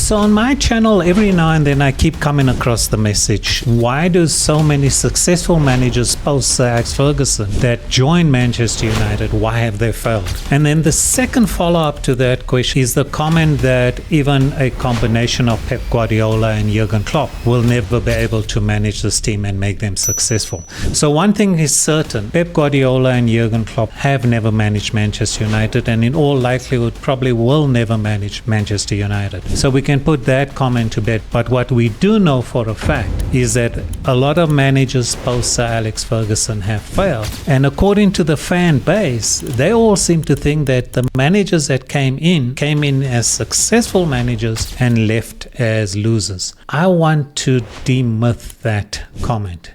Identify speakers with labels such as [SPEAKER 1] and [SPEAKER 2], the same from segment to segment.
[SPEAKER 1] So on my channel, every now and then I keep coming across the message, why do so many successful managers post Sir Alex Ferguson that join Manchester United, why have they failed? And then the second follow-up to that question is the comment that even a combination of Pep Guardiola and Jurgen Klopp will never be able to manage this team and make them successful. So one thing is certain, Pep Guardiola and Jurgen Klopp have never managed Manchester United, and in all likelihood probably will never manage Manchester United. So we can put that comment to bed. But what we do know for a fact is that a lot of managers post Sir Alex Ferguson have failed. And according to the fan base, they all seem to think that the managers that came in as successful managers and left as losers. I want to demyth that comment.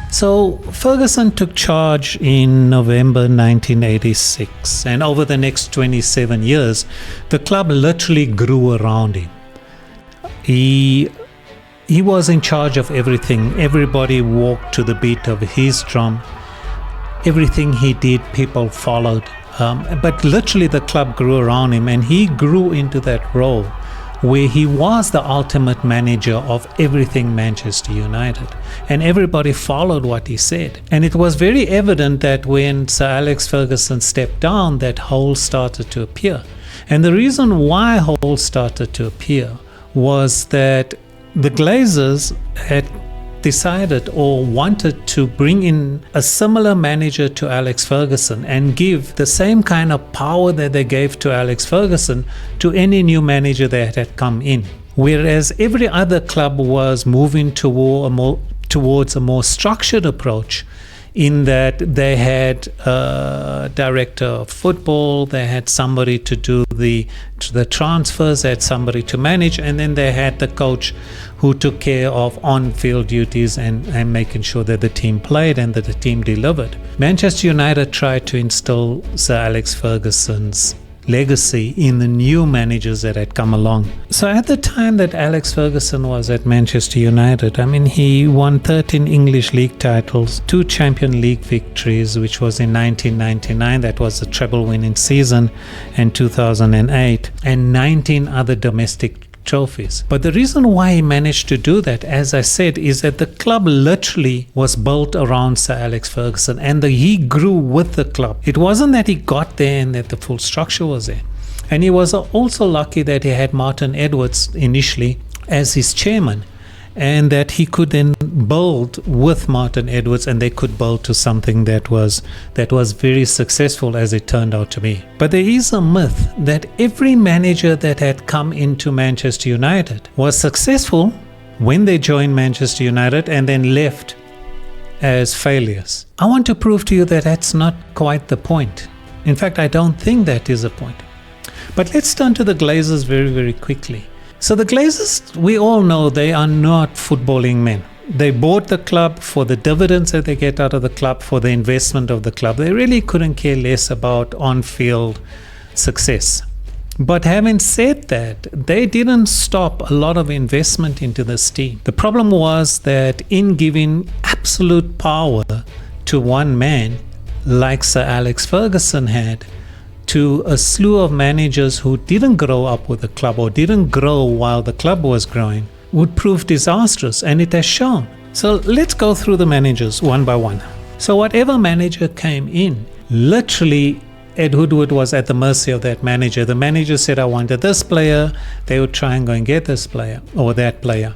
[SPEAKER 1] So Ferguson took charge in November 1986, and over the next 27 years, the club literally grew around him. He was in charge of everything. Everybody walked to the beat of his drum. Everything he did, people followed. But literally the club grew around him, and he grew into that role where he was the ultimate manager of everything Manchester United. And everybody followed what he said. And it was very evident that when Sir Alex Ferguson stepped down, that holes started to appear. And the reason why holes started to appear was that the Glazers had decided or wanted to bring in a similar manager to Alex Ferguson and give the same kind of power that they gave to Alex Ferguson to any new manager that had come in. Whereas every other club was moving towards a more structured approach, in that they had a director of football, they had somebody to do the transfers, they had somebody to manage, and then they had the coach who took care of on-field duties and making sure that the team played and that the team delivered. Manchester United tried to instill Sir Alex Ferguson's legacy in the new managers that had come along. So at the time that Alex Ferguson was at Manchester United, he won 13 English league titles, 2 Champions League victories, which was in 1999, that was the treble winning season, and 2008, and 19 other domestic trophies. But the reason why he managed to do that, as I said, is that the club literally was built around Sir Alex Ferguson, and he grew with the club. It wasn't that he got there and that the full structure was there. And he was also lucky that he had Martin Edwards initially as his chairman, and that he could then build with Martin Edwards, and they could build to something that was very successful, as it turned out to be. But there is a myth that every manager that had come into Manchester United was successful when they joined Manchester United and then left as failures. I want to prove to you that that's not quite the point. In fact, I don't think that is a point. But let's turn to the Glazers very, very quickly. So the Glazers, we all know they are not footballing men. They bought the club for the dividends that they get out of the club, for the investment of the club. They really couldn't care less about on-field success. But having said that, they didn't stop a lot of investment into this team. The problem was that in giving absolute power to one man, like Sir Alex Ferguson had, to a slew of managers who didn't grow up with the club or didn't grow while the club was growing, would prove disastrous, and it has shown. So let's go through the managers one by one. So whatever manager came in, literally Ed Woodward was at the mercy of that manager. The manager said, I wanted this player. They would try and go and get this player or that player.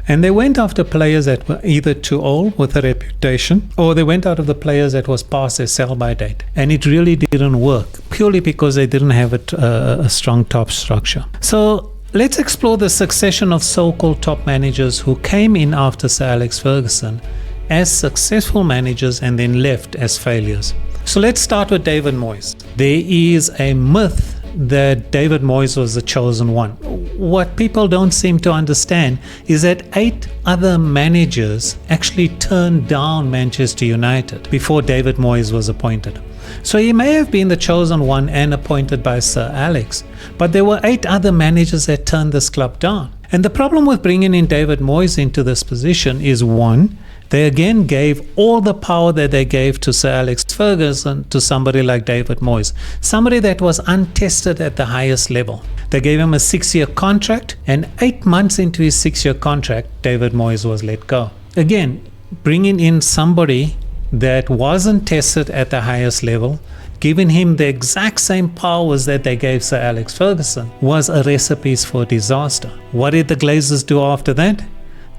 [SPEAKER 1] And they went after players that were either too old with a reputation, or they went out of the players that was past their sell-by date. And it really didn't work, purely because they didn't have a strong top structure. So let's explore the succession of so-called top managers who came in after Sir Alex Ferguson as successful managers and then left as failures. So let's start with David Moyes. There is a myth that David Moyes was the chosen one. What people don't seem to understand is that 8 other managers actually turned down Manchester United before David Moyes was appointed. So he may have been the chosen one and appointed by Sir Alex, but there were 8 other managers that turned this club down. And the problem with bringing in David Moyes into this position is, one, They again gave all the power that they gave to Sir Alex Ferguson to somebody like David Moyes, somebody that was untested at the highest level. They gave him a 6-year contract, and 8 months into his 6-year contract, David Moyes was let go. Again, bringing in somebody that wasn't tested at the highest level, giving him the exact same powers that they gave Sir Alex Ferguson, was a recipe for disaster. What did the Glazers do after that?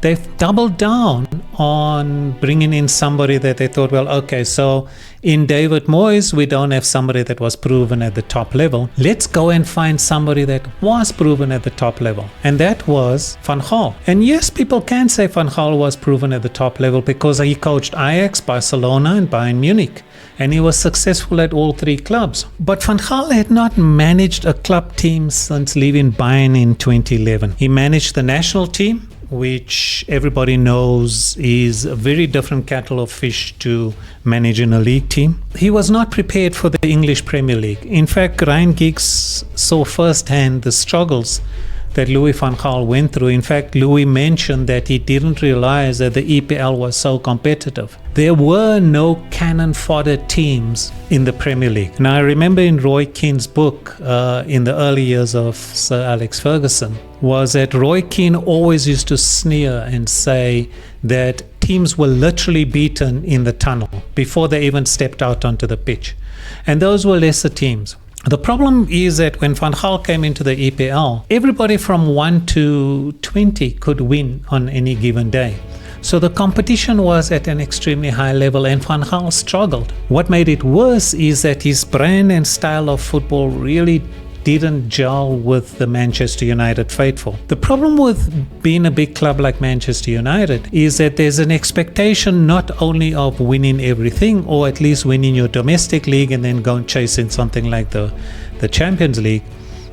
[SPEAKER 1] They've doubled down on bringing in somebody that they thought, well, okay, so in David Moyes, we don't have somebody that was proven at the top level. Let's go and find somebody that was proven at the top level. And that was Van Gaal. And yes, people can say Van Gaal was proven at the top level because he coached Ajax, Barcelona, and Bayern Munich. And he was successful at all 3 clubs. But Van Gaal had not managed a club team since leaving Bayern in 2011. He managed the national team, which everybody knows is a very different kettle of fish to managing a league team. He was not prepared for the English Premier League. In fact, Ryan Giggs saw firsthand the struggles that Louis van Gaal went through. In fact, Louis mentioned that he didn't realize that the EPL was so competitive. There were no cannon fodder teams in the Premier League. Now, I remember in Roy Keane's book in the early years of Sir Alex Ferguson, was that Roy Keane always used to sneer and say that teams were literally beaten in the tunnel before they even stepped out onto the pitch. And those were lesser teams. The problem is that when Van Gaal came into the EPL, everybody from 1 to 20 could win on any given day. So the competition was at an extremely high level, and Van Gaal struggled. What made it worse is that his brand and style of football really didn't gel with the Manchester United faithful. The problem with being a big club like Manchester United is that there's an expectation not only of winning everything, or at least winning your domestic league and then go and chase in something like the Champions League,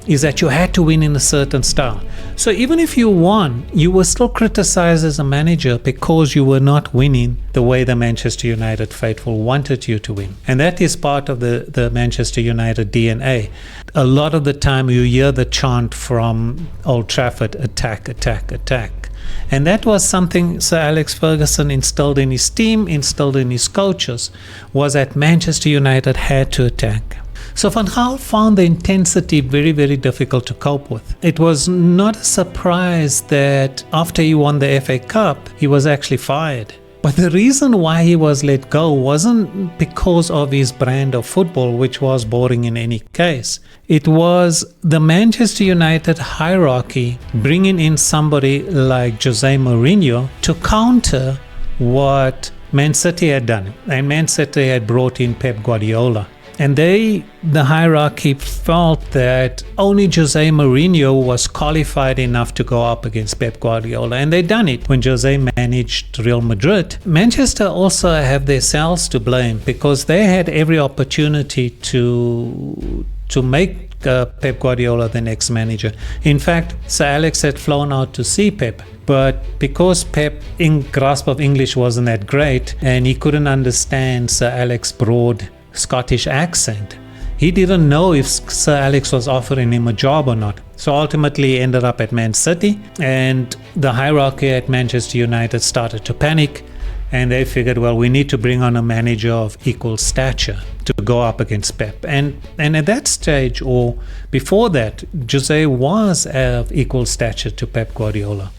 [SPEAKER 1] is that you had to win in a certain style. So even if you won, you were still criticized as a manager because you were not winning the way the Manchester United faithful wanted you to win. And that is part of the Manchester United DNA. A lot of the time you hear the chant from Old Trafford, attack, attack, attack. And that was something Sir Alex Ferguson instilled in his team, instilled in his coaches, was that Manchester United had to attack. So Van Gaal found the intensity very, very difficult to cope with. It was not a surprise that after he won the FA Cup, he was actually fired. But the reason why he was let go wasn't because of his brand of football, which was boring in any case. It was the Manchester United hierarchy bringing in somebody like Jose Mourinho to counter what Man City had done. And Man City had brought in Pep Guardiola. And the hierarchy felt that only Jose Mourinho was qualified enough to go up against Pep Guardiola. And they done it when Jose managed Real Madrid. Manchester also have themselves to blame because they had every opportunity to make Pep Guardiola the next manager. In fact, Sir Alex had flown out to see Pep. But because Pep's grasp of English wasn't that great and he couldn't understand Sir Alex's broad Scottish accent, he didn't know if Sir Alex was offering him a job or not. So ultimately he ended up at Man City, and the hierarchy at Manchester United started to panic, and they figured, well, we need to bring on a manager of equal stature to go up against Pep. And at that stage, or before that, Jose was of equal stature to Pep Guardiola.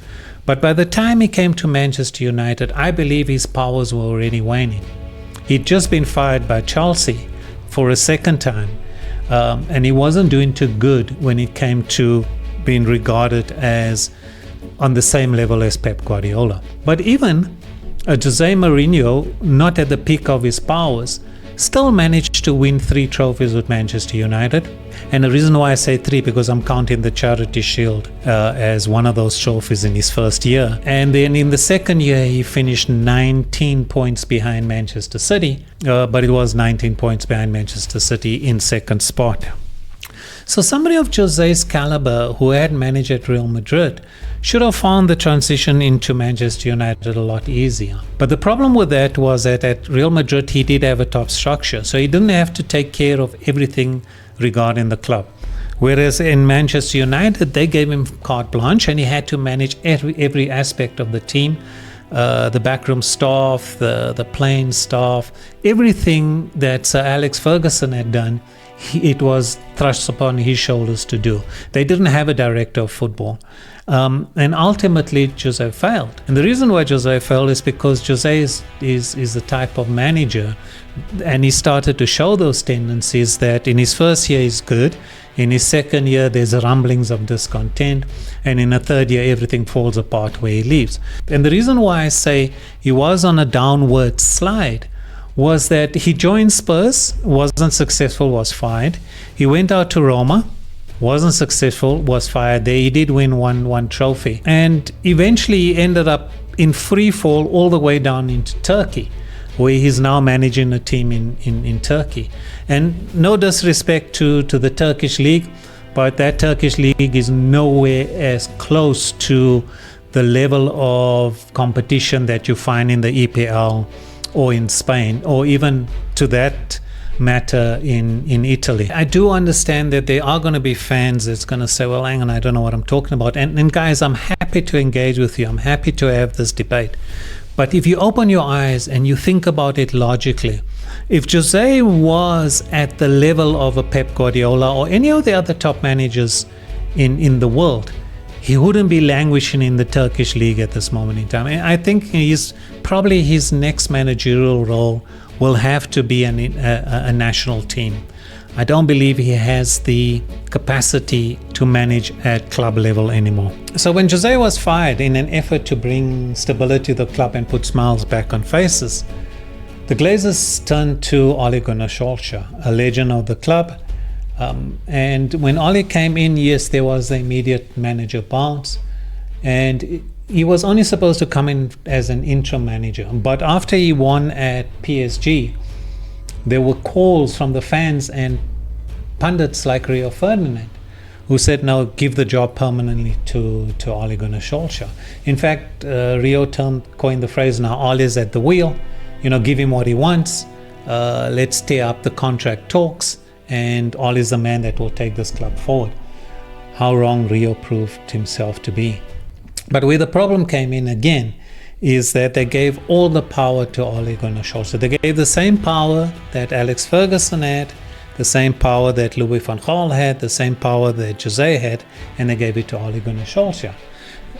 [SPEAKER 1] But by the time he came to Manchester United, I believe his powers were already waning. He'd just been fired by Chelsea for a second time, and he wasn't doing too good when it came to being regarded as on the same level as Pep Guardiola. But even Jose Mourinho, not at the peak of his powers, still managed to win 3 trophies with Manchester United. And the reason why I say 3, because I'm counting the Charity Shield as one of those trophies in his first year. And then in the second year, he finished 19 points behind Manchester City, but it was 19 points behind Manchester City in second spot. So somebody of Jose's caliber who had managed at Real Madrid should have found the transition into Manchester United a lot easier. But the problem with that was that at Real Madrid he did have a top structure, so he didn't have to take care of everything regarding the club. Whereas in Manchester United they gave him carte blanche and he had to manage every aspect of the team the backroom staff, the playing staff, everything that Sir Alex Ferguson had done, it was thrust upon his shoulders to do. They didn't have a director of football. And ultimately, Jose failed. And the reason why Jose failed is because Jose is the type of manager, and he started to show those tendencies that in his first year he's good, in his second year there's rumblings of discontent, and in a third year everything falls apart where he leaves. And the reason why I say he was on a downward slide was that he joined Spurs, wasn't successful, was fired. He went out to Roma, wasn't successful, was fired there. He did win one trophy, and eventually he ended up in free fall all the way down into Turkey, where he's now managing a team in Turkey. And no disrespect to the Turkish league, but that Turkish league is nowhere as close to the level of competition that you find in the EPL or in Spain, or even to that matter in Italy. I do understand that there are going to be fans that's going to say, well, hang on, I don't know what I'm talking about. And guys, I'm happy to engage with you. I'm happy to have this debate. But if you open your eyes and you think about it logically, if Jose was at the level of a Pep Guardiola or any of the other top managers in the world, he wouldn't be languishing in the Turkish league at this moment in time. I think probably his next managerial role will have to be a national team. I don't believe he has the capacity to manage at club level anymore. So when Jose was fired in an effort to bring stability to the club and put smiles back on faces, the Glazers turned to Ole Gunnar Solskjaer, a legend of the club. And when Ole came in, yes, there was the immediate manager bounce, and he was only supposed to come in as an interim manager. But after he won at PSG, there were calls from the fans and pundits like Rio Ferdinand, who said, no, give the job permanently to Ole Gunnar Solskjaer. In fact, Rio coined the phrase, now Ole is at the wheel, give him what he wants, let's tear up the contract talks, and Ole is the man that will take this club forward. How wrong Rio proved himself to be. But where the problem came in again is that they gave all the power to Ole Gunnar Solskjaer. They gave the same power that Alex Ferguson had, the same power that Louis van Gaal had, the same power that Jose had, and they gave it to Ole Gunnar Solskjaer.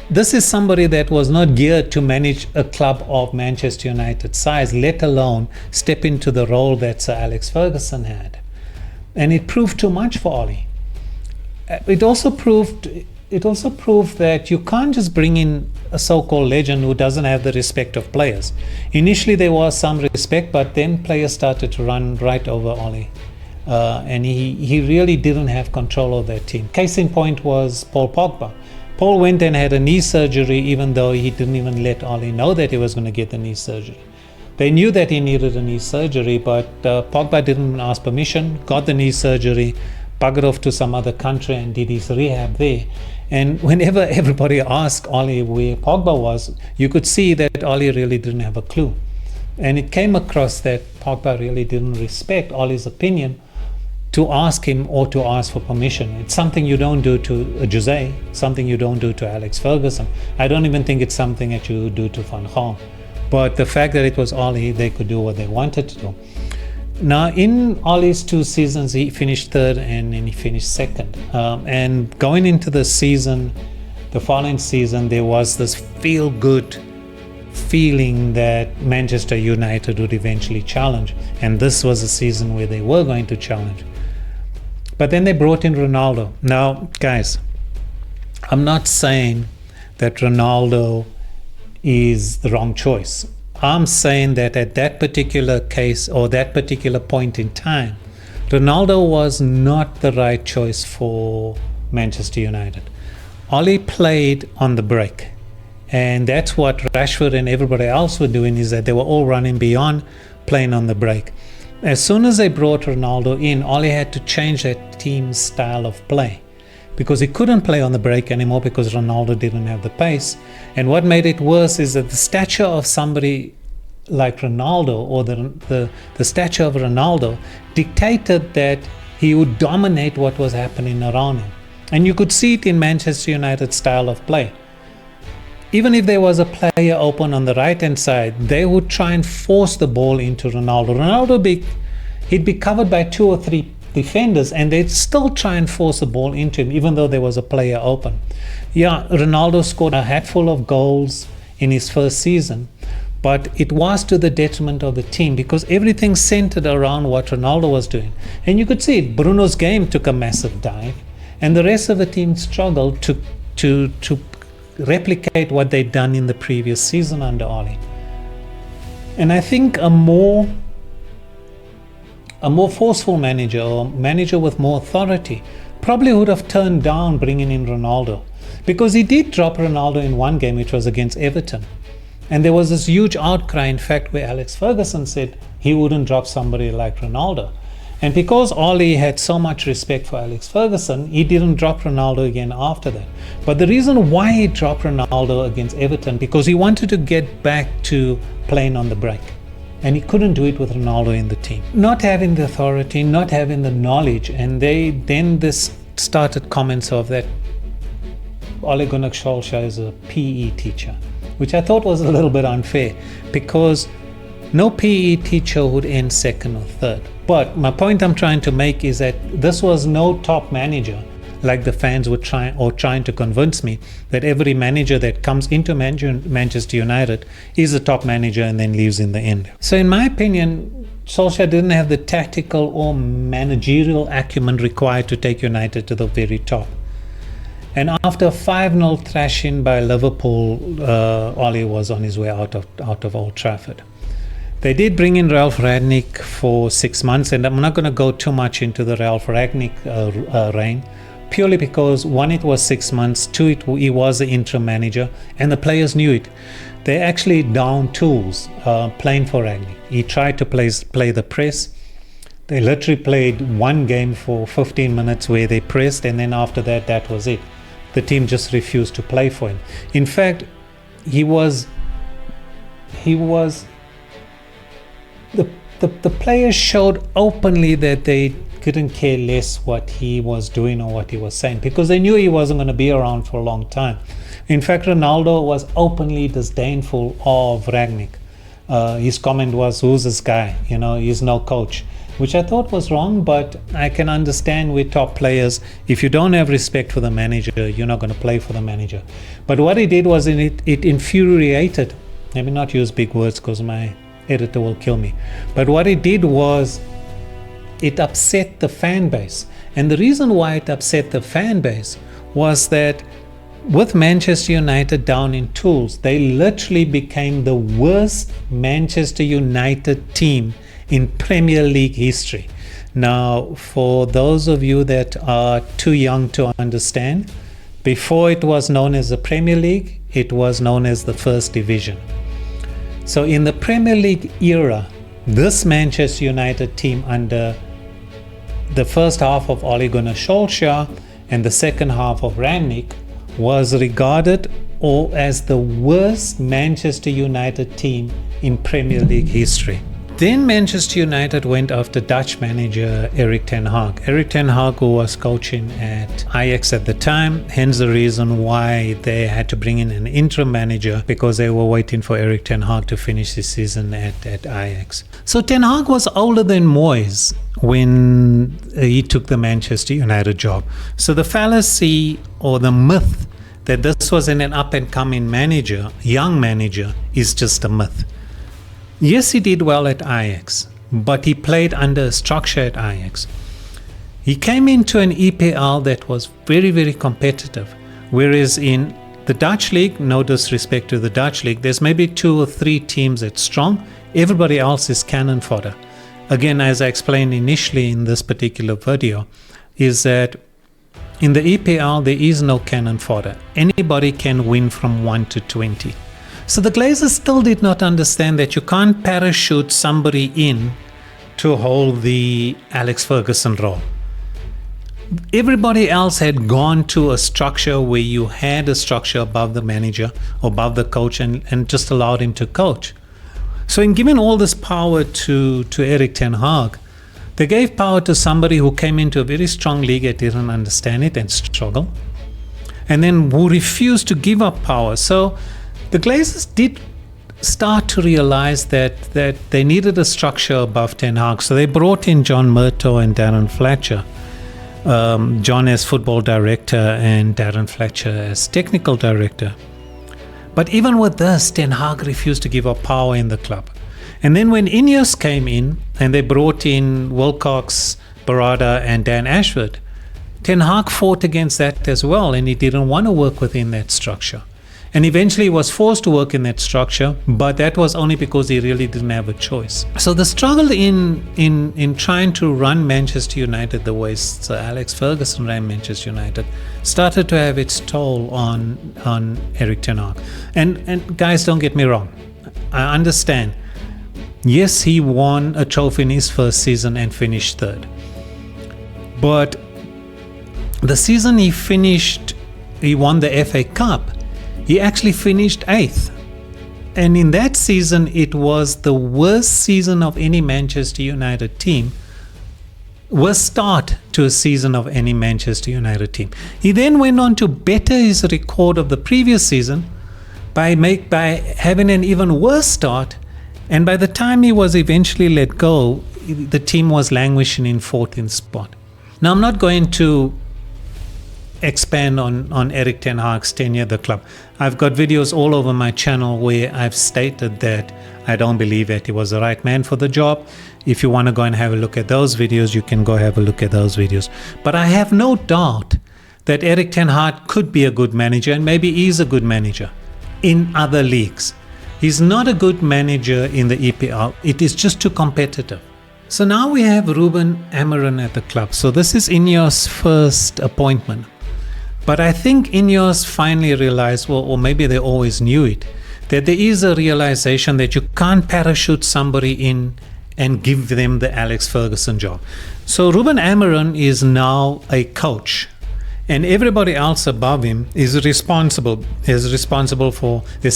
[SPEAKER 1] This is somebody that was not geared to manage a club of Manchester United size, let alone step into the role that Sir Alex Ferguson had. And it proved too much for Ole. It also proved that you can't just bring in a so-called legend who doesn't have the respect of players. Initially there was some respect, but then players started to run right over Ole. And he really didn't have control of that team. Case in point was Paul Pogba. Paul went and had a knee surgery, even though he didn't even let Ole know that he was going to get the knee surgery. They knew that he needed a knee surgery, but Pogba didn't ask permission, got the knee surgery, buggered off to some other country and did his rehab there. And whenever everybody asked Ole where Pogba was, you could see that Ole really didn't have a clue. And it came across that Pogba really didn't respect Ole's opinion to ask him or to ask for permission. It's something you don't do to Jose, something you don't do to Alex Ferguson. I don't even think it's something that you do to Van Gaal. But the fact that it was Ole, they could do what they wanted to do. Now, in Ole's 2 seasons, he finished third and he finished second. And going into the following season, there was this feel-good feeling that Manchester United would eventually challenge. And this was a season where they were going to challenge. But then they brought in Ronaldo. Now, guys, I'm not saying that Ronaldo is the wrong choice. I'm saying that at that particular case or that particular point in time, Ronaldo was not the right choice for Manchester United. Ole played on the break, and that's what Rashford and everybody else were doing, is that they were all running beyond playing on the break. As soon as they brought Ronaldo in, Ole had to change that team's style of play, because he couldn't play on the break anymore because Ronaldo didn't have the pace. And what made it worse is that the stature of somebody like Ronaldo, or the stature of Ronaldo, dictated that he would dominate what was happening around him. And you could see it in Manchester United's style of play. even if there was a player open on the right-hand side, they would try and force the ball into Ronaldo. He'd be covered by 2 or 3 defenders, and they'd still try and force the ball into him, even though there was a player open. Yeah, Ronaldo scored a hatful of goals in his first season, but it was to the detriment of the team because everything centered around what Ronaldo was doing. And you could see it. Bruno's game took a massive dive, and the rest of the team struggled to replicate what they'd done in the previous season under Ole. And I think a more forceful manager, or manager with more authority, probably would have turned down bringing in Ronaldo, because he did drop Ronaldo in one game, which was against Everton. And there was this huge outcry, in fact, where Alex Ferguson said he wouldn't drop somebody like Ronaldo. And because Ole had so much respect for Alex Ferguson, he didn't drop Ronaldo again after that. But the reason why he dropped Ronaldo against Everton, because he wanted to get back to playing on the break. And he couldn't do it with Ronaldo in the team. Not having the authority, not having the knowledge, and this started comments of that Ole Gunnar Solskjaer is a PE teacher, which I thought was a little bit unfair, because no PE teacher would end second or third. But my point I'm trying to make is that this was no top manager, like the fans were trying to convince me that every manager that comes into Manchester United is a top manager and then leaves in the end. So in my opinion, Solskjaer didn't have the tactical or managerial acumen required to take United to the very top. And after a 5-0 thrashing by Liverpool, Ole was on his way out of Old Trafford. They did bring in Ralf Rangnick for 6 months, and I'm not going to go too much into the Ralf Rangnick reign, purely because 1, it was 6 months, 2, he was the interim manager, and the players knew it. They actually downed tools playing for Rangnick. He tried to play the press. They literally played one game for 15 minutes where they pressed, and then after that, that was it. The team just refused to play for him. In fact, the players showed openly that they couldn't care less what he was doing or what he was saying, because they knew he wasn't going to be around for a long time. In fact, Ronaldo was openly disdainful of Rangnick. His comment was, "Who's this guy? He's no coach," which I thought was wrong, but I can understand with top players, if you don't have respect for the manager, you're not going to play for the manager. But what he did was it infuriated, let me not use big words because my editor will kill me, but what it did was it upset the fan base. And the reason why it upset the fan base was that with Manchester United down in tools, they literally became the worst Manchester United team in Premier League history. Now, for those of you that are too young to understand, before it was known as the Premier League, it was known as the First Division. So in the Premier League era, this Manchester United team under the first half of Ole Gunnar Solskjaer and the second half of Rangnick was regarded as the worst Manchester United team in Premier League history. Then Manchester United went after Dutch manager Erik ten Hag. Erik ten Hag, who was coaching at Ajax at the time, hence the reason why they had to bring in an interim manager, because they were waiting for Erik ten Hag to finish his season at Ajax. So ten Hag was older than Moyes when he took the Manchester United job. So the fallacy or the myth that this was an up-and-coming manager, young manager, is just a myth. Yes, he did well at Ajax, but he played under a structure at Ajax. He came into an EPL that was very, very competitive, whereas in the Dutch league, no disrespect to the Dutch league, there's maybe 2 or 3 teams that's strong. Everybody else is cannon fodder. Again, as I explained initially in this particular video, is that in the EPL, there is no cannon fodder. Anybody can win from 1 to 20. So the Glazers still did not understand that you can't parachute somebody in to hold the Alex Ferguson role. Everybody else had gone to a structure where you had a structure above the manager, above the coach, and just allowed him to coach. So in giving all this power to Erik ten Hag, they gave power to somebody who came into a very strong league and didn't understand it and struggle, and then who refused to give up power. So The Glazers did start to realize that they needed a structure above Ten Hag. So they brought in John Murtough and Darren Fletcher. John as football director and Darren Fletcher as technical director. But even with this, Ten Hag refused to give up power in the club. And then when Ineos came in and they brought in Wilcox, Barada and Dan Ashford, Ten Hag fought against that as well, and he didn't want to work within that structure. And eventually he was forced to work in that structure, but that was only because he really didn't have a choice. So the struggle in trying to run Manchester United the way Sir Alex Ferguson ran Manchester United started to have its toll on Erik ten Hag. And guys, don't get me wrong. I understand. Yes, he won a trophy in his first season and finished third. But the season he won the FA Cup, he actually finished 8th. And in that season, it was the worst season of any Manchester United team. Worst start to a season of any Manchester United team. He then went on to better his record of the previous season by having an even worse start. And by the time he was eventually let go, the team was languishing in 14th spot. Now, I'm not going to expand on Erik ten Hag's tenure at the club. I've got videos all over my channel where I've stated that I don't believe that he was the right man for the job. If you want to go and have a look at those videos, you can go have a look at those videos. But I have no doubt that Erik ten Hag could be a good manager, and maybe is a good manager in other leagues. He's not a good manager in the EPL. It is just too competitive. So now we have Ruben Amorim at the club. So this is Ineos' first appointment. But I think Ineos finally realized, well, or maybe they always knew it, that there is a realization that you can't parachute somebody in and give them the Alex Ferguson job. So Ruben Amorim is now a coach, and everybody else above him is responsible. There's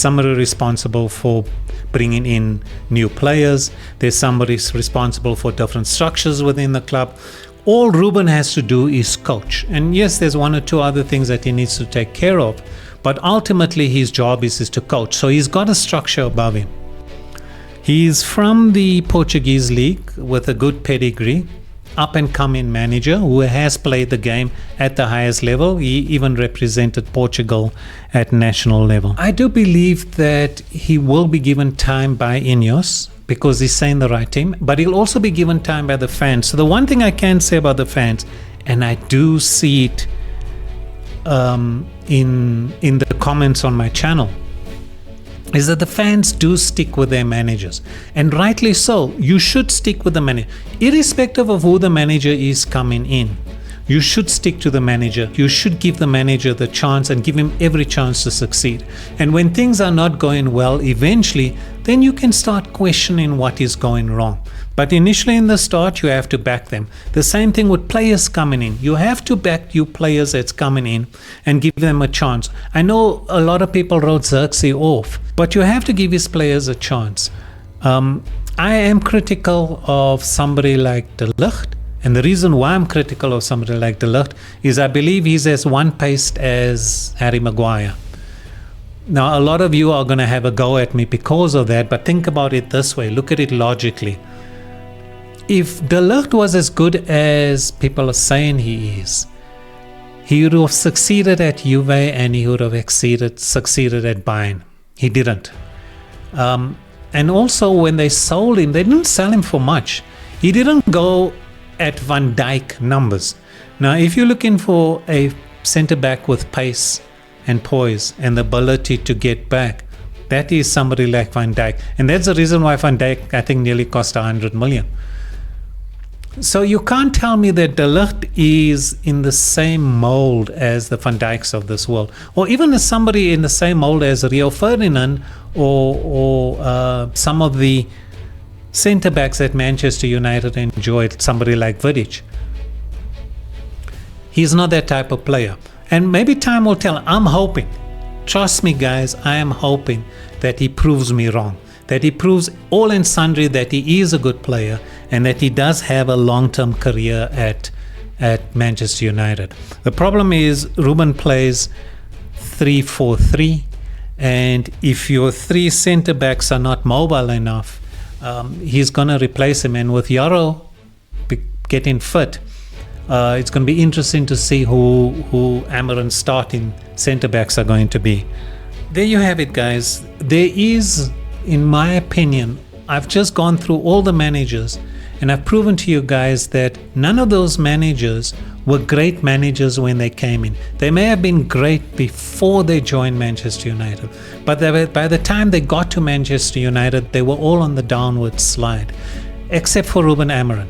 [SPEAKER 1] somebody responsible for bringing in new players. There's somebody responsible for different structures within the club. All Ruben has to do is coach. And yes, there's one or two other things that he needs to take care of, but ultimately his job is to coach. So he's got a structure above him. He's from the Portuguese league with a good pedigree, up and coming manager who has played the game at the highest level. He even represented Portugal at national level. I do believe that he will be given time by Ineos, because he's saying the right team, but he'll also be given time by the fans. So the one thing I can say about the fans, and I do see it in the comments on my channel, is that the fans do stick with their managers, and rightly so. You should stick with the manager, irrespective of who the manager is coming in. You should stick to the manager. You should give the manager the chance and give him every chance to succeed. And when things are not going well, eventually, then you can start questioning what is going wrong. But initially in the start, you have to back them. The same thing with players coming in. You have to back you players that's coming in and give them a chance. I know a lot of people wrote Xerxes off, but you have to give his players a chance. I am critical of somebody like De Ligt. And the reason why I'm critical of somebody like De Ligt is I believe he's as one-paced as Harry Maguire. Now, a lot of you are going to have a go at me because of that, but think about it this way. Look at it logically. If De Ligt was as good as people are saying he is, he would have succeeded at Juve and he would have succeeded at Bayern. He didn't. And also, when they sold him, they didn't sell him for much. He didn't go at Van Dijk numbers. Now, if you're looking for a centre-back with pace and poise and the ability to get back, that is somebody like Van Dijk. And that's the reason why Van Dijk, I think, nearly cost 100 million. So you can't tell me that De Ligt is in the same mold as the Van Dijks of this world, or even as somebody in the same mold as Rio Ferdinand or some of the centre-backs that Manchester United enjoyed, somebody like Vidic. He's not that type of player. And maybe time will tell. I'm hoping, trust me guys, I am hoping that he proves me wrong. That he proves all and sundry that he is a good player and that he does have a long-term career at Manchester United. The problem is Ruben plays 3-4-3 And if your three centre backs are not mobile enough, he's going to replace him. And with Yarrow getting fit, it's going to be interesting to see who Amorim's starting centre backs are going to be. There you have it, guys. There is, in my opinion, I've just gone through all the managers, and I've proven to you guys that none of those managers were great managers when they came in. They may have been great before they joined Manchester United, but by the time they got to Manchester United, they were all on the downward slide, except for Ruben Amorim.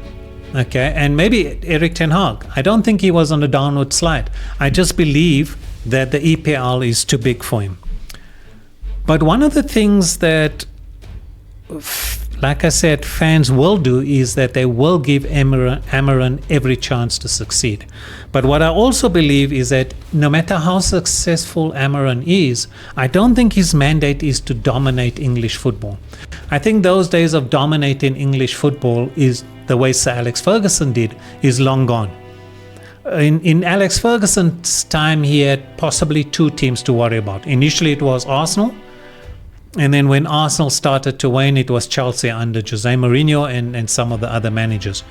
[SPEAKER 1] Okay, and maybe Erik ten Hag. I don't think he was on a downward slide. I just believe that the EPL is too big for him. But one of the things that, like I said, fans will do is that they will give Amorim every chance to succeed. But what I also believe is that no matter how successful Amorim is, I don't think his mandate is to dominate English football. I think those days of dominating English football is the way Sir Alex Ferguson did, is long gone. In Alex Ferguson's time, he had possibly two teams to worry about. Initially, it was Arsenal. And then when Arsenal started to wane, it was Chelsea under Jose Mourinho and some of the other managers.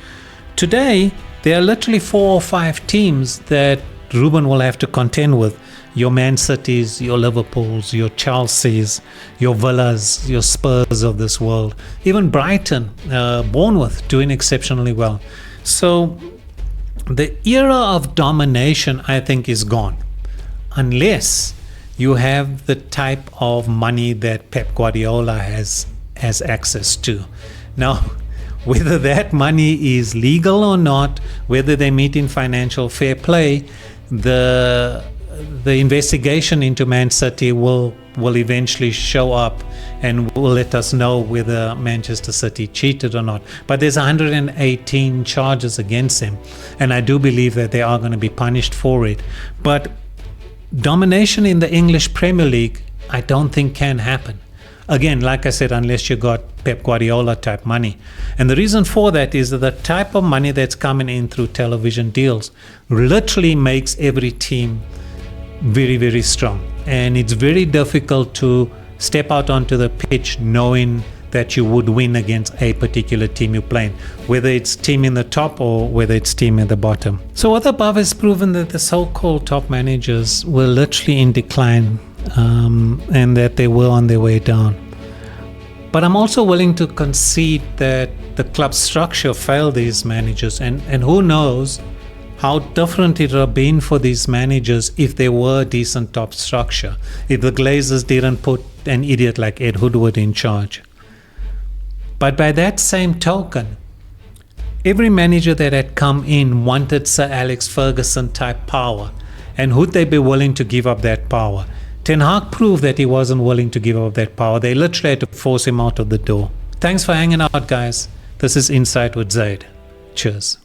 [SPEAKER 1] Today, there are literally 4 or 5 teams that Ruben will have to contend with. Your Man Cities, your Liverpools, your Chelseas, your Villas, your Spurs of this world. Even Brighton, Bournemouth doing exceptionally well. So the era of domination, I think, is gone. Unless you have the type of money that Pep Guardiola has access to. Now, whether that money is legal or not, whether they meet in financial fair play, the investigation into Man City will eventually show up and will let us know whether Manchester City cheated or not. But there's 118 charges against him, and I do believe that they are going to be punished for it. But domination in the English Premier League, I don't think can happen. Again, like I said, unless you got Pep Guardiola type money. And the reason for that is that the type of money that's coming in through television deals literally makes every team very, very strong. And it's very difficult to step out onto the pitch knowing that you would win against a particular team you're playing, whether it's team in the top or whether it's team at the bottom. So what above has proven that the so-called top managers were literally in decline, and that they were on their way down. But I'm also willing to concede that the club structure failed these managers, and who knows how different it would have been for these managers if there were a decent top structure, if the Glazers didn't put an idiot like Ed Woodward in charge. But by that same token, every manager that had come in wanted Sir Alex Ferguson type power, and would they be willing to give up that power? Ten Hag proved that he wasn't willing to give up that power. They literally had to force him out of the door. Thanks for hanging out, guys. This is Insight with Zaid. Cheers.